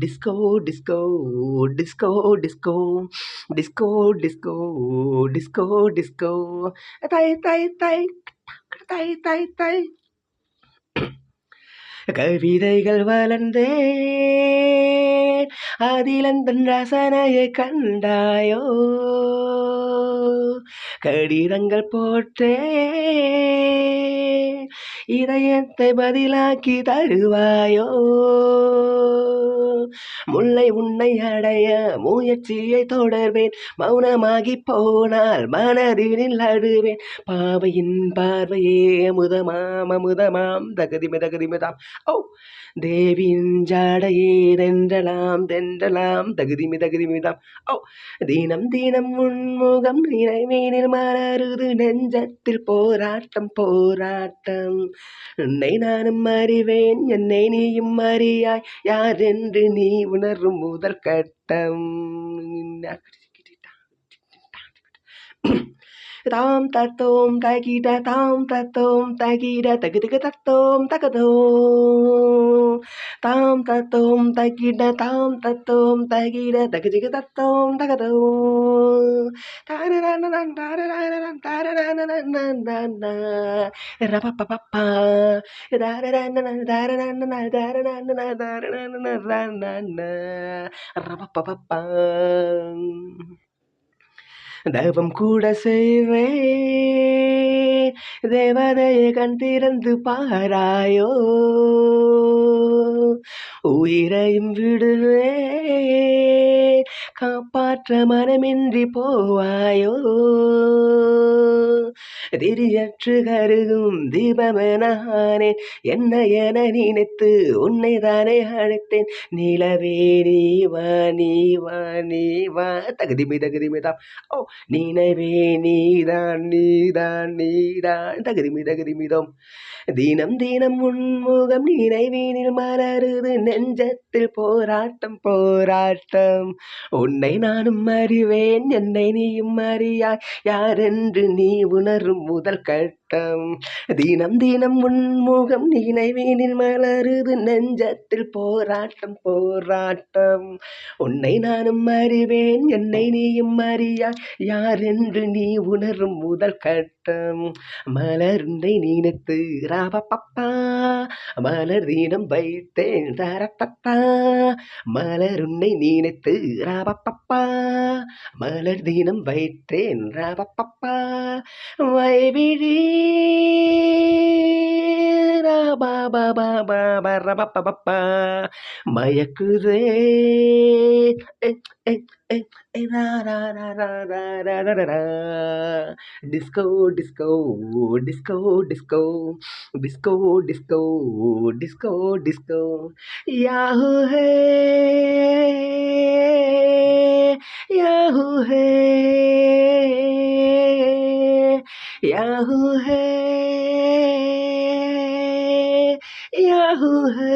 Disco disco disco disco disco disco disco disco தை தை தை தை தை தை கவிதைகள் வளர்ந்தேன் அதிலந்தன் ரசனையை கண்டாயோ கடிதங்கள் போட்டேன் இதயத்தை பதிலாக்கி தருவாயோ முல்லை உன்னை அடைய முயற்சியை தொடர்வேன் மௌனமாகி போனால் மனதினில் அடுவேன் பாவையின் பார்வையே அமுதமாம் தகுதிமிதாம் ஓ தேவியின் ஜாடையே தென்றலாம் தகுதிமிதாம் ஓ தினம் தினம் உன்முகம் நினைவீனில் மலருது நெஞ்சத்தில் போராட்டம் உன்னை நானும் அறிவேன் என்னை நீயும் அறியாய் யார் என்று நீ உணரும் முதல் கட்டம் தாம் தத்தோம் தகிட தாம் தத்தோம் தகிட தகுதுக தத்தோம் தகதோம் தாம் தத்தோம் தகிட தாம் தத்தோம் தகிட தகுதிக தத்தோம் தகதோம் ரபப்பப்பா ரபப்பப்பா தவம் கூட செய்வேன் தேவதையை கண் திறந்து பாராயோ உயிரையும் விடுவேன் காப்பாற்ற மனமின்றி போவாயோ திரியற்று கருகும் தீபமெனானேன் என்ன என நினைத்து உன்னை தானே அழைத்தேன் நிலவே நீவா தகுதிமிதாம் ஓ நினைவே நீதான் தகுதிமிதம் தினம் தினம் உன்முகம் நினைவீனில் மலருது நெஞ்சத்தில் போராட்டம் உன்னை நானும் அறிவேன் என்னை நீயும் அறியாய் யாரென்று நீ உணரும் முதல் கட்டம் தினம் தினம் உன்முகம் நினைவீனில் மலருது நெஞ்சத்தில் போராட்டம் உன்னை நானும் அறிவேன் என்னை நீயும் அறியாய் யாரென்று நீ உணரும் முதல் கட்டம் மலருந்தை நினைத்து ராபப்பப்பா மலர் தினம் வைத்தேன் தரப்பப்பா மலருன்னை நினைத்து ராபப்பப்பா மலர் தினம் வைத்தேன் ராபப்பப்பா வைவிழி ராபா பரபப்பப்பா. மயக்குதே எ எ எ எ ரா ரா ரா ரா ரா ரா ரா ரா ரா. Disco disco disco disco disco disco disco disco yahoo hey yahoo hey yahoo hey yahoo ஹே